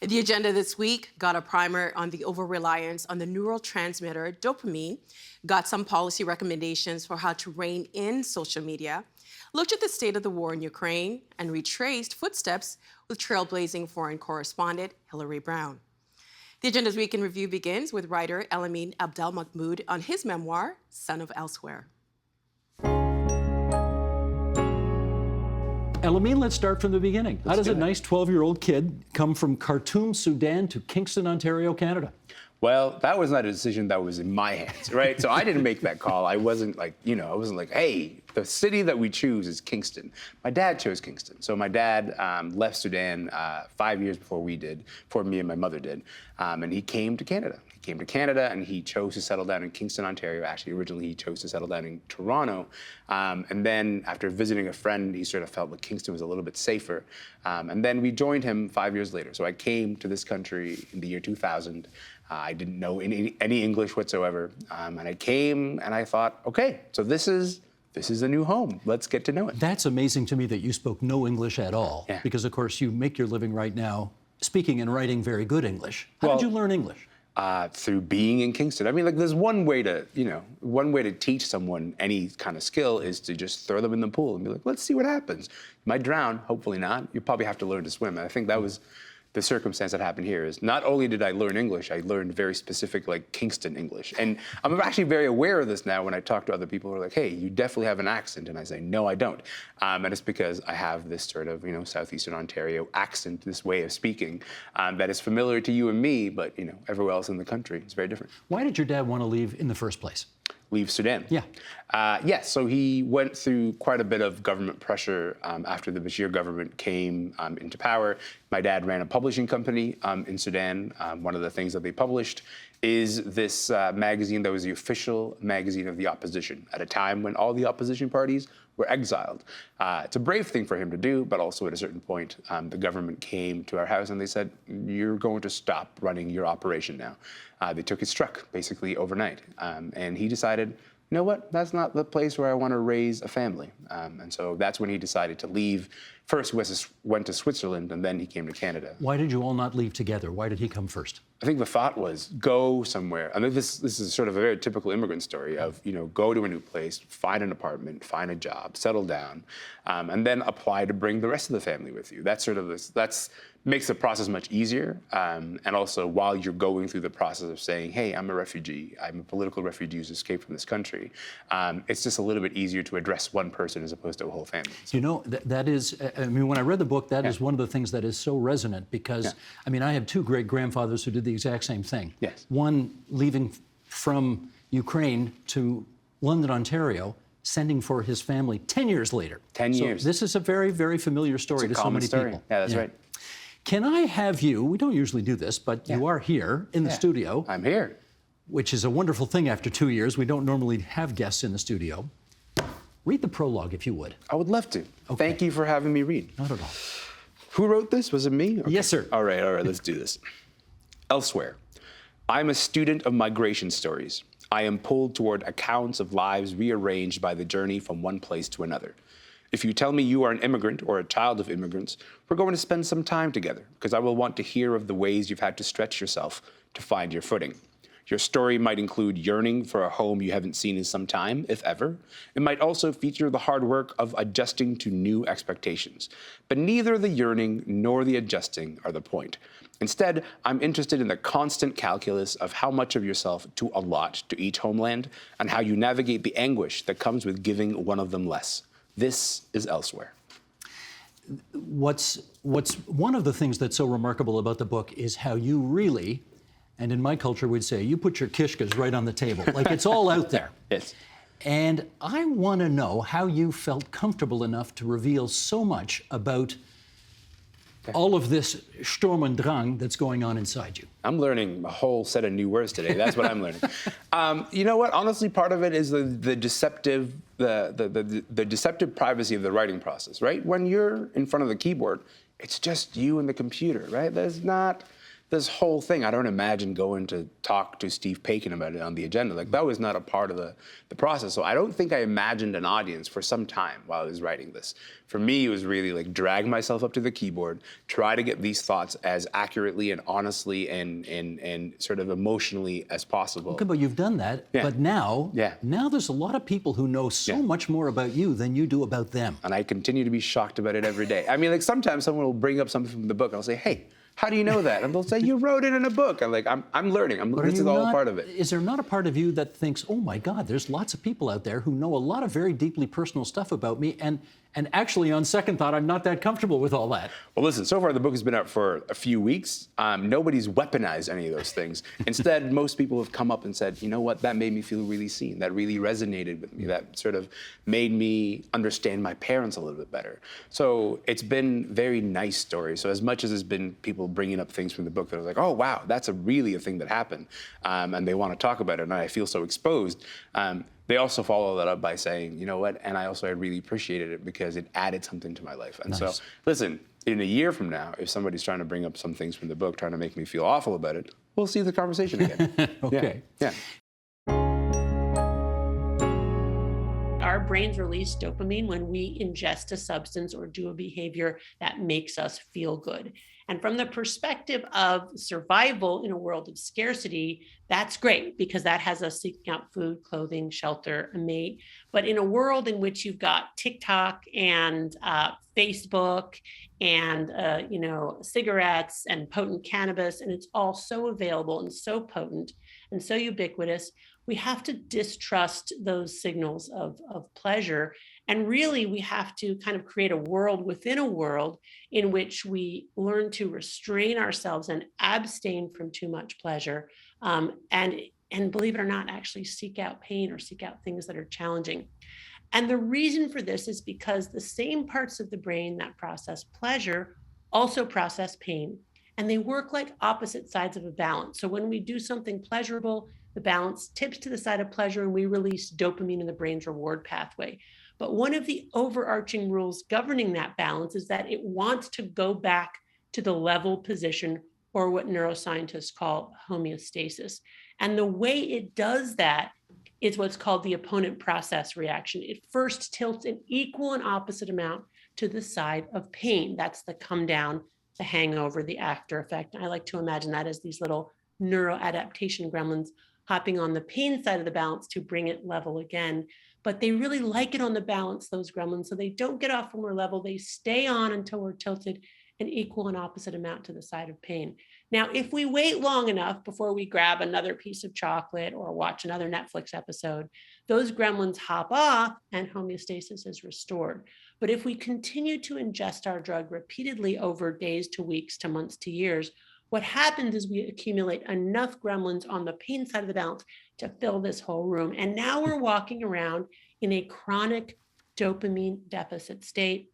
The agenda this week got a primer on the over-reliance on the neurotransmitter dopamine, got some policy recommendations for how to rein in social media, looked at the state of the war in Ukraine, and retraced footsteps with trailblazing foreign correspondent Hillary Brown. The Agenda's Week in Review begins with writer Elamin Abdelmahmoud on his memoir, Son of Elsewhere. Elamin, let's start from the beginning. How does a nice 12-year-old kid come from Khartoum, Sudan to Kingston, Ontario, Canada? Well, that was not a decision that was in my hands, right? So I didn't make that call. I wasn't like, hey, the city that we choose is Kingston. My dad chose Kingston. So my dad left Sudan 5 years before we did, before me and my mother did. And he came to Canada. He came to Canada and he chose to settle down in Kingston, Ontario. Actually, originally he chose to settle down in Toronto. And then after visiting a friend, he sort of felt like Kingston was a little bit safer. And then we joined him 5 years later. So I came to this country in the year 2000. I didn't know any English whatsoever. And I came and I thought, okay, so this is a new home. Let's get to know it. That's amazing to me that you spoke no English at all. Yeah. Because, of course, you make your living right now speaking and writing very good English. How did you learn English? Through being in Kingston. I mean, like, there's one way to teach someone any kind of skill is to just throw them in the pool and be like, let's see what happens. You might drown, hopefully not. You probably have to learn to swim. And I think that was the circumstance that happened here. Is not only did I learn English, I learned very specific, like, Kingston English. And I'm actually very aware of this now when I talk to other people who are like, hey, you definitely have an accent. And I say, no, I don't. And it's because I have this sort of, Southeastern Ontario accent, this way of speaking that is familiar to you and me, but, everywhere else in the country, it's very different. Why did your dad want to leave in the first place? Leave Sudan. Yeah. Yes, so he went through quite a bit of government pressure after the Bashir government came into power. My dad ran a publishing company in Sudan. One of the things that they published is this magazine that was the official magazine of the opposition at a time when all the opposition parties were exiled. It's a brave thing for him to do, but also at a certain point, the government came to our house and they said, you're going to stop running your operation now. They took his truck basically overnight. And he decided, you know what, that's not the place where I want to raise a family. And so that's when he decided to leave. First, he went to Switzerland, and then he came to Canada. Why did you all not leave together? Why did he come first? I think the thought was go somewhere. I mean, this is sort of a very typical immigrant story of, go to a new place, find an apartment, find a job, settle down, and then apply to bring the rest of the family with you. That's makes the process much easier. And also, while you're going through the process of saying, hey, I'm a refugee, I'm a political refugee who's escaped from this country, it's just a little bit easier to address one person as opposed to a whole family. So. That is, when I read the book, that is one of the things that is so resonant because, I have two great-grandfathers who did the exact same thing. Yes. One leaving from Ukraine to London, Ontario, sending for his family 10 years later. 10 years. So this is a very, very familiar story to so many people. Yeah, that's right. Can I have you, we don't usually do this, but you are here in the studio. I'm here. Which is a wonderful thing after 2 years. We don't normally have guests in the studio. Read the prologue, if you would. I would love to. Okay. Thank you for having me read. Not at all. Who wrote this? Was it me? Okay. Yes, sir. All right, let's do this. Elsewhere. I'm a student of migration stories. I am pulled toward accounts of lives rearranged by the journey from one place to another. If you tell me you are an immigrant or a child of immigrants, we're going to spend some time together because I will want to hear of the ways you've had to stretch yourself to find your footing. Your story might include yearning for a home you haven't seen in some time, if ever. It might also feature the hard work of adjusting to new expectations. But neither the yearning nor the adjusting are the point. Instead, I'm interested in the constant calculus of how much of yourself to allot to each homeland and how you navigate the anguish that comes with giving one of them less. This is Elsewhere. What's one of the things that's so remarkable about the book is how you really, and in my culture we'd say, you put your kishkas right on the table. Like, it's all out there. Yes. And I want to know how you felt comfortable enough to reveal so much about all of this Sturm und Drang that's going on inside you. I'm learning a whole set of new words today. That's what I'm learning. You know what? Honestly, part of it is the deceptive privacy of the writing process, right? When you're in front of the keyboard, it's just you and the computer, right? There's not this whole thing, I don't imagine going to talk to Steve Paikin about it on the agenda. Like, that was not a part of the process. So I don't think I imagined an audience for some time while I was writing this. For me, it was really like drag myself up to the keyboard, try to get these thoughts as accurately and honestly and sort of emotionally as possible. Okay, but you've done that. But now there's a lot of people who know so much more about you than you do about them. And I continue to be shocked about it every day. I mean, like, sometimes someone will bring up something from the book and I'll say, hey, how do you know that? And they'll say, you wrote it in a book. I'm like, I'm learning. This is all part of it. Is there not a part of you that thinks, oh my God, there's lots of people out there who know a lot of very deeply personal stuff about me, and actually, on second thought, I'm not that comfortable with all that? Well, listen, so far the book has been out for a few weeks. Nobody's weaponized any of those things. Instead, most people have come up and said, you know what, that made me feel really seen. That really resonated with me. That sort of made me understand my parents a little bit better. So it's been very nice stories. So as much as there's been people bringing up things from the book that I was like, oh, wow, that's really a thing that happened. And they want to talk about it, and I feel so exposed. They also follow that up by saying, you know what, and I really appreciated it because it added something to my life. And so, listen, in a year from now, if somebody's trying to bring up some things from the book, trying to make me feel awful about it, we'll see the conversation again. Okay. Yeah. Our brains release dopamine when we ingest a substance or do a behavior that makes us feel good. And from the perspective of survival in a world of scarcity, that's great because that has us seeking out food, clothing, shelter, a mate. But in a world in which you've got TikTok and Facebook and cigarettes and potent cannabis, and it's all so available and so potent and so ubiquitous, we have to distrust those signals of pleasure. And really, we have to kind of create a world within a world in which we learn to restrain ourselves and abstain from too much pleasure. And believe it or not, actually seek out pain or seek out things that are challenging. And the reason for this is because the same parts of the brain that process pleasure also process pain. And they work like opposite sides of a balance. So when we do something pleasurable, the balance tips to the side of pleasure and we release dopamine in the brain's reward pathway. But one of the overarching rules governing that balance is that it wants to go back to the level position, or what neuroscientists call homeostasis. And the way it does that is what's called the opponent process reaction. It first tilts an equal and opposite amount to the side of pain. That's the come down, the hangover, the after effect. I like to imagine that as these little neuroadaptation gremlins hopping on the pain side of the balance to bring it level again. But they really like it on the balance, those gremlins, so they don't get off when we're level. They stay on until we're tilted an equal and opposite amount to the side of pain. Now, if we wait long enough before we grab another piece of chocolate or watch another Netflix episode, those gremlins hop off and homeostasis is restored. But if we continue to ingest our drug repeatedly over days to weeks to months to years, what happens is we accumulate enough gremlins on the pain side of the balance to fill this whole room. And now we're walking around in a chronic dopamine deficit state.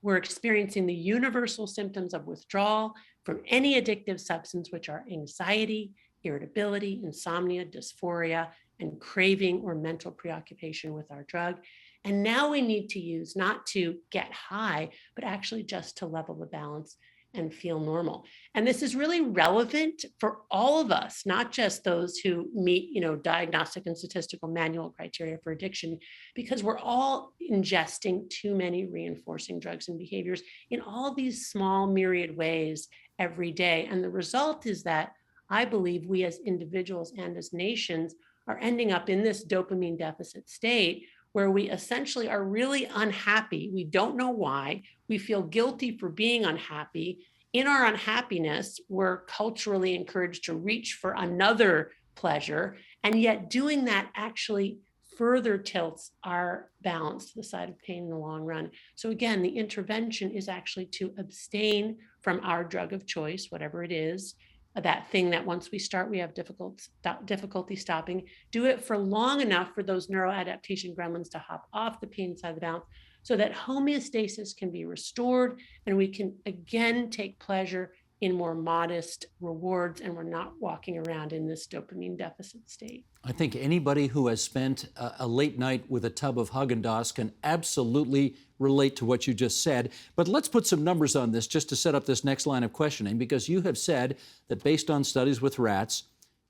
We're experiencing the universal symptoms of withdrawal from any addictive substance, which are anxiety, irritability, insomnia, dysphoria, and craving or mental preoccupation with our drug. And now we need to use not to get high, but actually just to level the balance and feel normal. And this is really relevant for all of us, not just those who meet, diagnostic and statistical manual criteria for addiction, because we're all ingesting too many reinforcing drugs and behaviors in all these small myriad ways every day. And the result is that I believe we as individuals and as nations are ending up in this dopamine deficit state where we essentially are really unhappy. We don't know why. We feel guilty for being unhappy. In our unhappiness, we're culturally encouraged to reach for another pleasure. And yet doing that actually further tilts our balance to the side of pain in the long run. So again, the intervention is actually to abstain from our drug of choice, whatever it is, that thing that once we start, we have difficulty stopping. Do it for long enough for those neuroadaptation gremlins to hop off the pain side of the balance so that homeostasis can be restored and we can again take pleasure in more modest rewards and we're not walking around in this dopamine deficit state. I think anybody who has spent a late night with a tub of Haagen-Dazs can absolutely relate to what you just said. But let's put some numbers on this just to set up this next line of questioning, because you have said that based on studies with rats,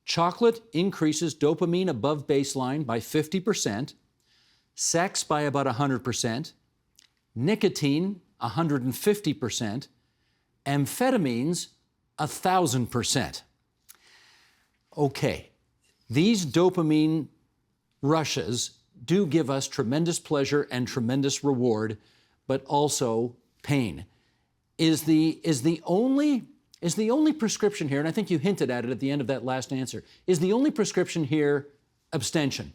chocolate increases dopamine above baseline by 50%, sex by about 100%, nicotine 150%, amphetamines 1,000%. Okay, these dopamine rushes do give us tremendous pleasure and tremendous reward, but also pain. Is the only prescription here, and I think you hinted at it at the end of that last answer, is the only prescription here abstention?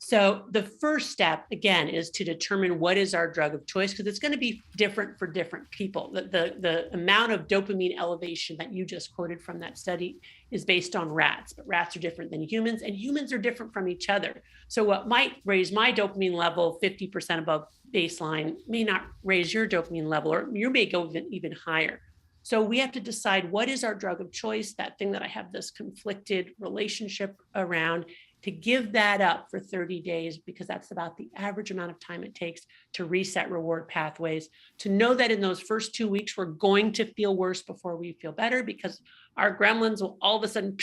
So the first step, again, is to determine what is our drug of choice, because it's going to be different for different people. The amount of dopamine elevation that you just quoted from that study is based on rats, but rats are different than humans, and humans are different from each other. So what might raise my dopamine level 50% above baseline may not raise your dopamine level, or you may go even higher. So we have to decide what is our drug of choice, that thing that I have this conflicted relationship around, to give that up for 30 days, because that's about the average amount of time it takes to reset reward pathways, to know that in those first 2 weeks, we're going to feel worse before we feel better, because our gremlins will all of a sudden,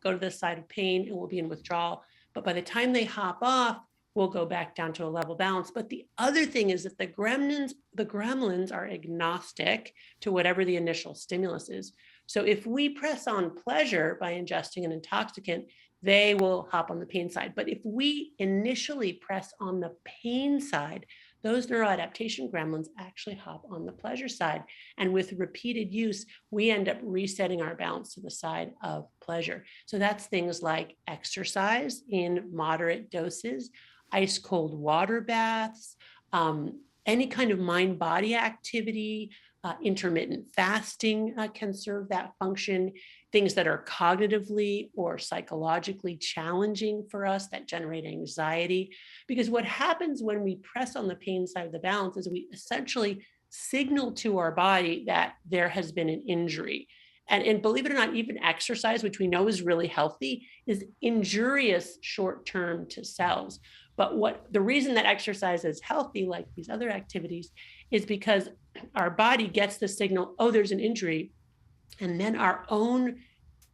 go to this side of pain and we'll be in withdrawal. But by the time they hop off, we'll go back down to a level balance. But the other thing is that the gremlins are agnostic to whatever the initial stimulus is. So if we press on pleasure by ingesting an intoxicant, they will hop on the pain side. But if we initially press on the pain side, those neuroadaptation gremlins actually hop on the pleasure side. And with repeated use, we end up resetting our balance to the side of pleasure. So that's things like exercise in moderate doses, ice cold water baths, any kind of mind-body activity, intermittent fasting can serve that function. Things that are cognitively or psychologically challenging for us that generate anxiety. Because what happens when we press on the pain side of the balance is we essentially signal to our body that there has been an injury. And believe it or not, even exercise, which we know is really healthy, is injurious short-term to cells. But the reason that exercise is healthy, like these other activities, is because our body gets the signal, oh, there's an injury. And then our own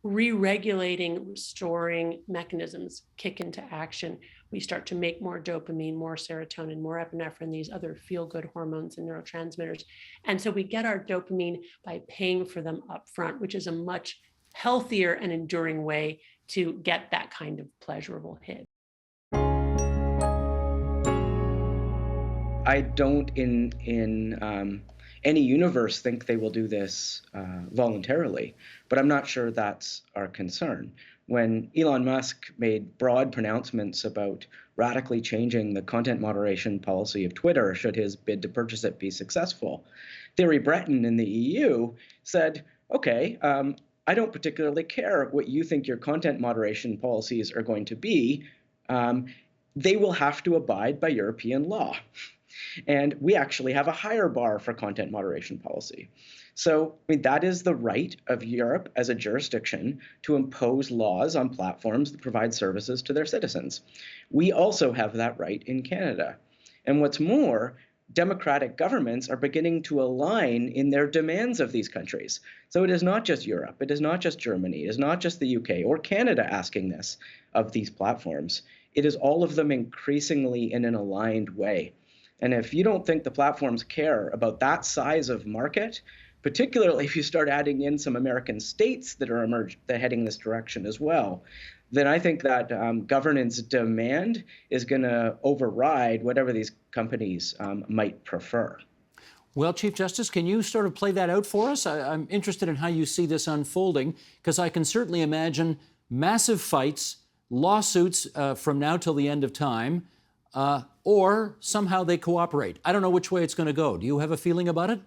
re-regulating, restoring mechanisms kick into action. We start to make more dopamine, more serotonin, more epinephrine, these other feel-good hormones and neurotransmitters. And so we get our dopamine by paying for them up front, which is a much healthier and enduring way to get that kind of pleasurable hit. I don't in any universe think they will do this voluntarily, but I'm not sure that's our concern. When Elon Musk made broad pronouncements about radically changing the content moderation policy of Twitter should his bid to purchase it be successful, Thierry Breton in the EU said, okay, I don't particularly care what you think your content moderation policies are going to be. They will have to abide by European law. And we actually have a higher bar for content moderation policy. So that is the right of Europe as a jurisdiction to impose laws on platforms that provide services to their citizens. We also have that right in Canada. And what's more, democratic governments are beginning to align in their demands of these countries. So it is not just Europe, it is not just Germany, it is not just the UK or Canada asking this of these platforms. It is all of them increasingly in an aligned way. And if you don't think the platforms care about that size of market, particularly if you start adding in some American states that are heading this direction as well, then I think that governance demand is going to override whatever these companies might prefer. Well, Chief Justice, can you sort of play that out for us? I'm interested in how you see this unfolding, because I can certainly imagine massive fights, lawsuits from now till the end of time, or somehow they cooperate. I don't know which way it's going to go. Do you have a feeling about it?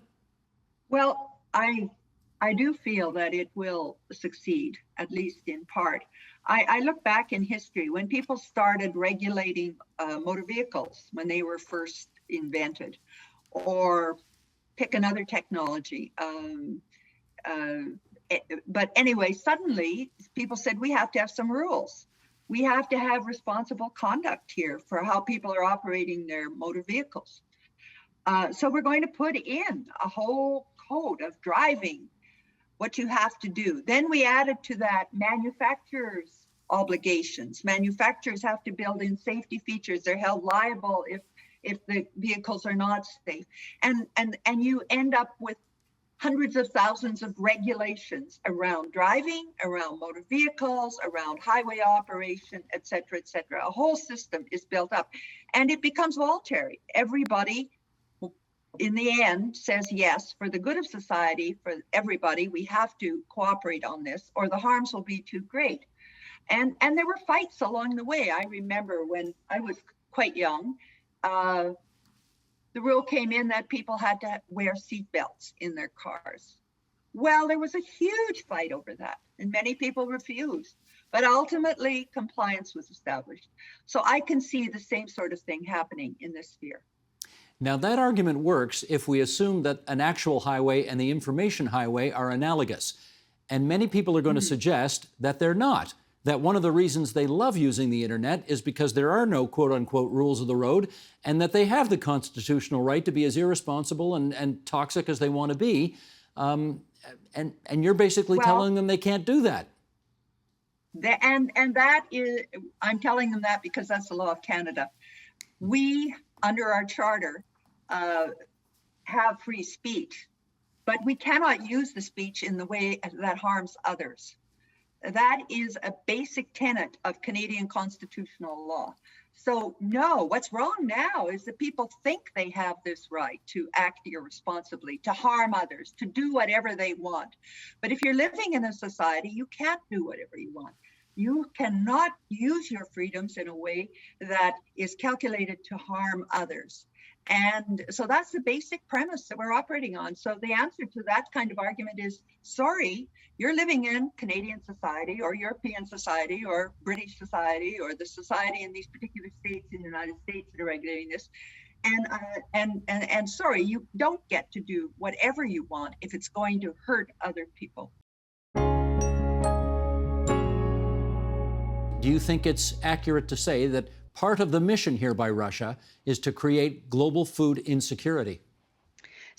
Well, I do feel that it will succeed, at least in part. I look back in history when people started regulating motor vehicles when they were first invented, or pick another technology. But anyway, suddenly people said we have to have some rules. We have to have responsible conduct here for how people are operating their motor vehicles. So we're going to put in a whole code of driving, what you have to do. Then we added to that manufacturers' obligations. Manufacturers have to build in safety features. They're held liable if the vehicles are not safe. And you end up with hundreds of thousands of regulations around driving, around motor vehicles, around highway operation, et cetera, et cetera. A whole system is built up and it becomes voluntary. Everybody in the end says yes, for the good of society, for everybody, we have to cooperate on this or the harms will be too great. And there were fights along the way. I remember when I was quite young, the rule came in that people had to wear seatbelts in their cars. Well, there was a huge fight over that, and many people refused. But ultimately, compliance was established. So I can see the same sort of thing happening in this sphere. Now, that argument works if we assume that an actual highway and the information highway are analogous. And many people are going to suggest that they're not. That one of the reasons they love using the internet is because there are no quote-unquote rules of the road, and that they have the constitutional right to be as irresponsible and toxic as they want to be. And you're basically telling them they can't do that. And that is, I'm telling them that because that's the law of Canada. We, under our charter, have free speech, but we cannot use the speech in the way that harms others. That is a basic tenet of Canadian constitutional law. So no, what's wrong now is that people think they have this right to act irresponsibly, to harm others, to do whatever they want. But if you're living in a society, you can't do whatever you want. You cannot use your freedoms in a way that is calculated to harm others. And so that's the basic premise that we're operating on. So the answer to that kind of argument is, sorry, you're living in Canadian society or European society or British society or the society in these particular states in the United States that are regulating this. And sorry, you don't get to do whatever you want if it's going to hurt other people. Do you think it's accurate to say that part of the mission here by Russia is to create global food insecurity?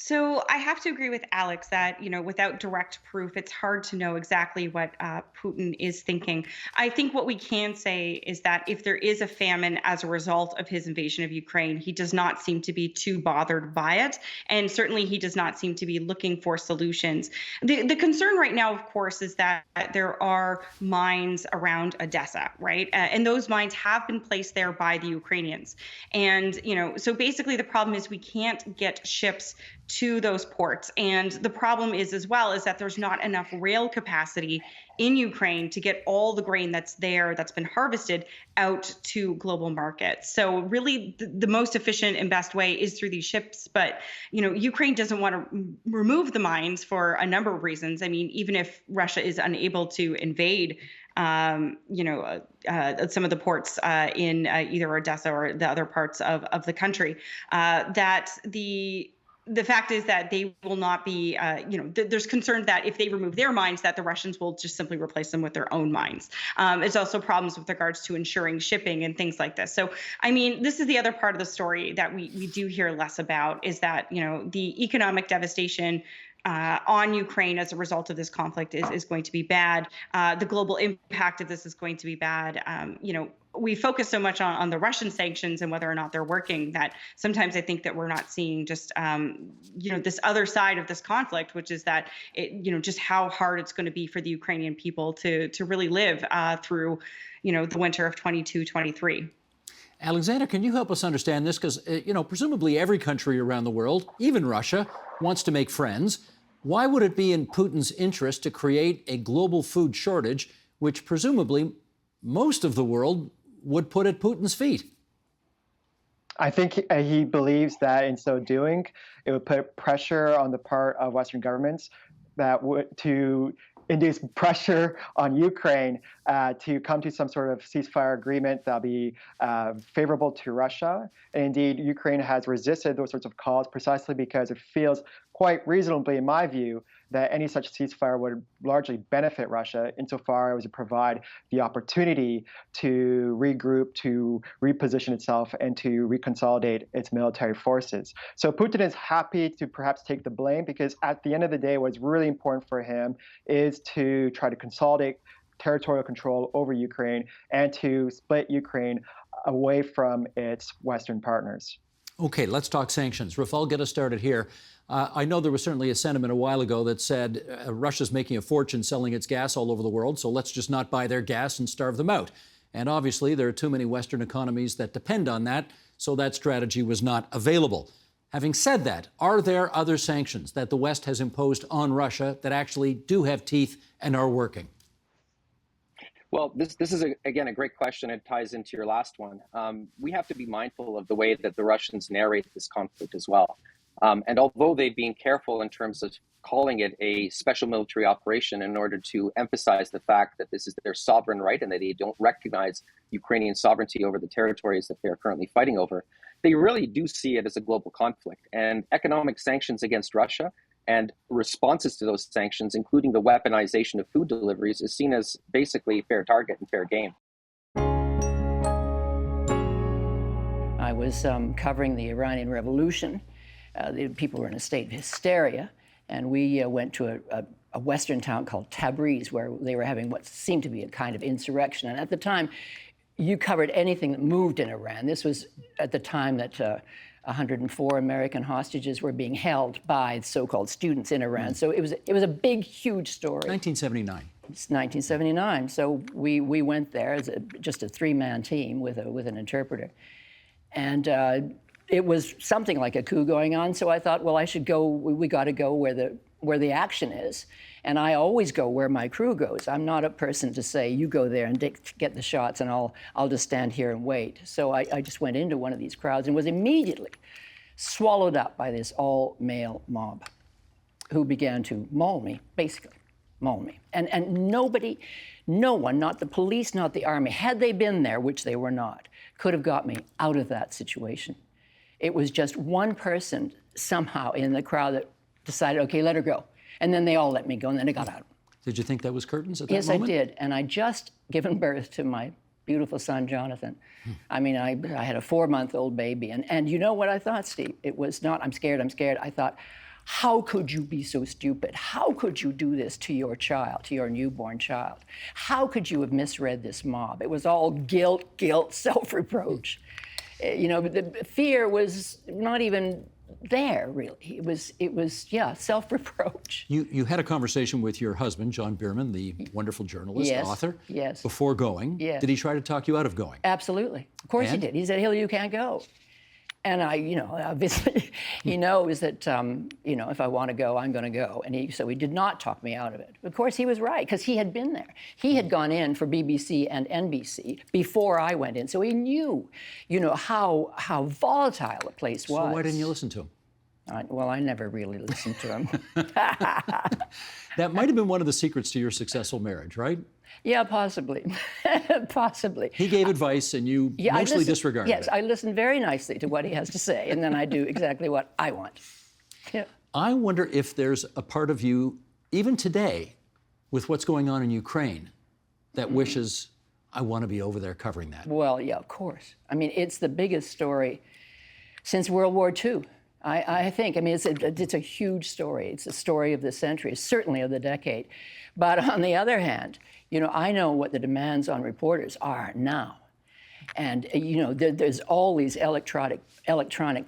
So I have to agree with Alex that, without direct proof, it's hard to know exactly what Putin is thinking. I think what we can say is that if there is a famine as a result of his invasion of Ukraine, he does not seem to be too bothered by it. And certainly he does not seem to be looking for solutions. The concern right now, of course, is that there are mines around Odessa, right? And those mines have been placed there by the Ukrainians. And, so basically the problem is we can't get ships to those ports. And the problem is as well is that there's not enough rail capacity in Ukraine to get all the grain that's there, that's been harvested, out to global markets. So really the most efficient and best way is through these ships. But, Ukraine doesn't want to remove the mines for a number of reasons. I mean, even if Russia is unable to invade some of the ports in either Odessa or the other parts of the country, that the fact is that they will not be, there's concern that if they remove their mines, that the Russians will just simply replace them with their own mines. There's also problems with regards to ensuring shipping and things like this. So, I mean, this is the other part of the story that we do hear less about, is that, the economic devastation on Ukraine as a result of this conflict is going to be bad. The global impact of this is going to be bad. We focus so much on the Russian sanctions and whether or not they're working that sometimes I think that we're not seeing just, this other side of this conflict, which is that, just how hard it's going to be for the Ukrainian people to really live through, the winter of 22-23. Alexander, can you help us understand this? Because, presumably every country around the world, even Russia, wants to make friends. Why would it be in Putin's interest to create a global food shortage, which presumably most of the world would put at Putin's feet? I think he believes that in so doing, it would put pressure on the part of Western governments that would to induce pressure on Ukraine to come to some sort of ceasefire agreement that'll be favorable to Russia. And indeed, Ukraine has resisted those sorts of calls precisely because it feels quite reasonably, in my view, that any such ceasefire would largely benefit Russia insofar as it provide the opportunity to regroup, to reposition itself, and to reconsolidate its military forces. So Putin is happy to perhaps take the blame because at the end of the day, what's really important for him is to try to consolidate territorial control over Ukraine and to split Ukraine away from its Western partners. Okay, let's talk sanctions. Rafal, get us started here. I know there was certainly a sentiment a while ago that said Russia's making a fortune selling its gas all over the world, so let's just not buy their gas and starve them out. And obviously, there are too many Western economies that depend on that, so that strategy was not available. Having said that, are there other sanctions that the West has imposed on Russia that actually do have teeth and are working? Well, this is, again, a great question. It ties into your last one. We have to be mindful of the way that the Russians narrate this conflict as well. And although they've been careful in terms of calling it a special military operation in order to emphasize the fact that this is their sovereign right and that they don't recognize Ukrainian sovereignty over the territories that they're currently fighting over, they really do see it as a global conflict. And economic sanctions against Russia and responses to those sanctions, including the weaponization of food deliveries, is seen as basically fair target and fair game. I was covering the Iranian Revolution. The people were in a state of hysteria, and we went to a western town called Tabriz, where they were having what seemed to be a kind of insurrection. And at the time, you covered anything that moved in Iran. This was at the time that 104 American hostages were being held by so-called students in Iran. So it was a big, huge story. 1979. It's 1979. So we went there as just a three-man team with an interpreter, and it was something like a coup going on. So I thought, well, I should go. We got to go where the action is, and I always go where my crew goes. I'm not a person to say you go there and get the shots, and I'll just stand here and wait. So I just went into one of these crowds and was immediately swallowed up by this all-male mob, who began to maul me, basically maul me, and nobody, no one, not the police, not the army, had they been there, which they were not, could have got me out of that situation. It was just one person somehow in the crowd that decided, okay, let her go. And then they all let me go, and then I got out. Did you think that was curtains at that Yes, moment? I did. And I just given birth to my beautiful son, Jonathan. I mean, I had a 4-month-old baby. And you know what I thought, Steve? It was not, I'm scared. I thought, how could you be so stupid? How could you do this to your child, to your newborn child? How could you have misread this mob? It was all guilt, self-reproach. You know, the fear was not even there, really. It was self-reproach. You had a conversation with your husband, John Bierman, the wonderful journalist, Yes, author, yes. before going. Yes. Did he try to talk you out of going? Absolutely. Of course And? he did. He said, Hill, you can't go. And obviously, he knows that, if I want to go, I'm going to go. And so he did not talk me out of it. Of course, he was right, because he had been there. He had gone in for BBC and NBC before I went in. So he knew, how volatile the place was. So why didn't you listen to him? I never really listened to him. That might have been one of the secrets to your successful marriage, right? Yeah, possibly. Possibly. He gave advice and you mostly disregarded Yes, it. I listen very nicely to what he has to say, and then I do exactly what I want. Yeah. I wonder if there's a part of you, even today, with what's going on in Ukraine, that wishes, I want to be over there covering that. Well, yeah, of course. I mean, it's the biggest story since World War II. I think. I mean, it's a huge story. It's a story of the century, certainly of the decade. But on the other hand, I know what the demands on reporters are now. And, there's all these electronic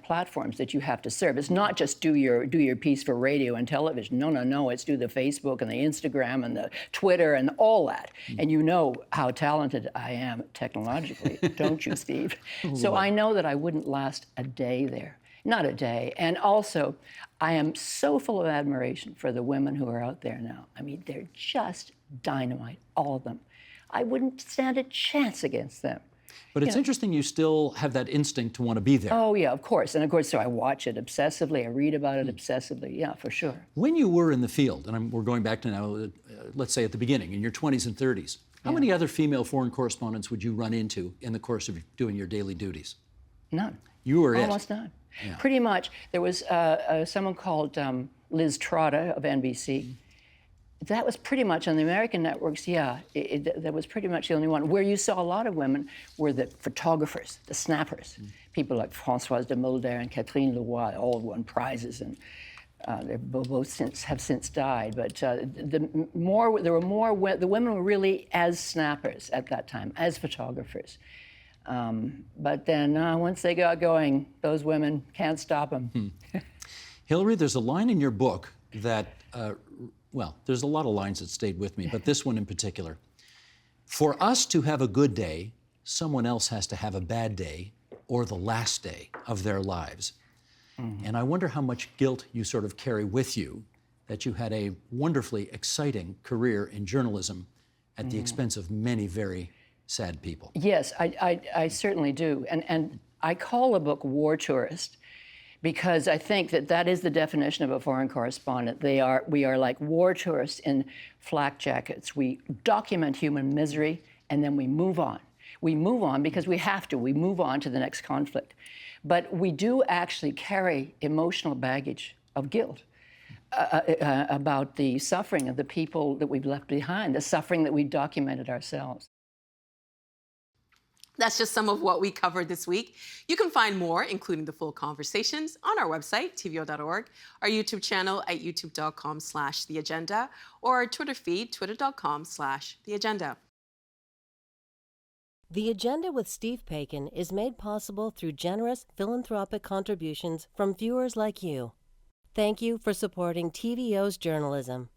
platforms that you have to serve. It's not just do your piece for radio and television. No. It's do the Facebook and the Instagram and the Twitter and all that. And you know how talented I am technologically, don't you, Steve? So I know that I wouldn't last a day there. Not a day. And also, I am so full of admiration for the women who are out there now. I mean, they're just dynamite, all of them. I wouldn't stand a chance against them. But it's interesting you still have that instinct to want to be there. Oh, yeah, of course. And of course, so I watch it obsessively. I read about it obsessively. Yeah, for sure. When you were in the field, and we're going back to now, let's say at the beginning, in your 20s and 30s, how many other female foreign correspondents would you run into in the course of doing your daily duties? None. You were Almost none. Yeah. Pretty much. There was someone called Liz Trotta of NBC. That was pretty much on the American networks, yeah, that was pretty much the only one. Where you saw a lot of women were the photographers, the snappers. People like Françoise de Mulder and Catherine Leroy all won prizes, and they both have since died. But the women were really as snappers at that time, as photographers. But then once they got going, those women can't stop them. Hillary, there's a line in your book that, well, there's a lot of lines that stayed with me, but this one in particular. For us to have a good day, someone else has to have a bad day or the last day of their lives. And I wonder how much guilt you sort of carry with you that you had a wonderfully exciting career in journalism at the expense of many very sad people. Yes, I certainly do. And I call a book War Tourist because I think that is the definition of a foreign correspondent. We are like war tourists in flak jackets. We document human misery and then we move on. We move on because we have to. We move on to the next conflict. But we do actually carry emotional baggage of guilt about the suffering of the people that we've left behind, the suffering that we documented ourselves. That's just some of what we covered this week. You can find more, including the full conversations, on our website, tvo.org, our YouTube channel at youtube.com/theagenda, or our Twitter feed, twitter.com/theagenda. The Agenda with Steve Paikin is made possible through generous philanthropic contributions from viewers like you. Thank you for supporting TVO's journalism.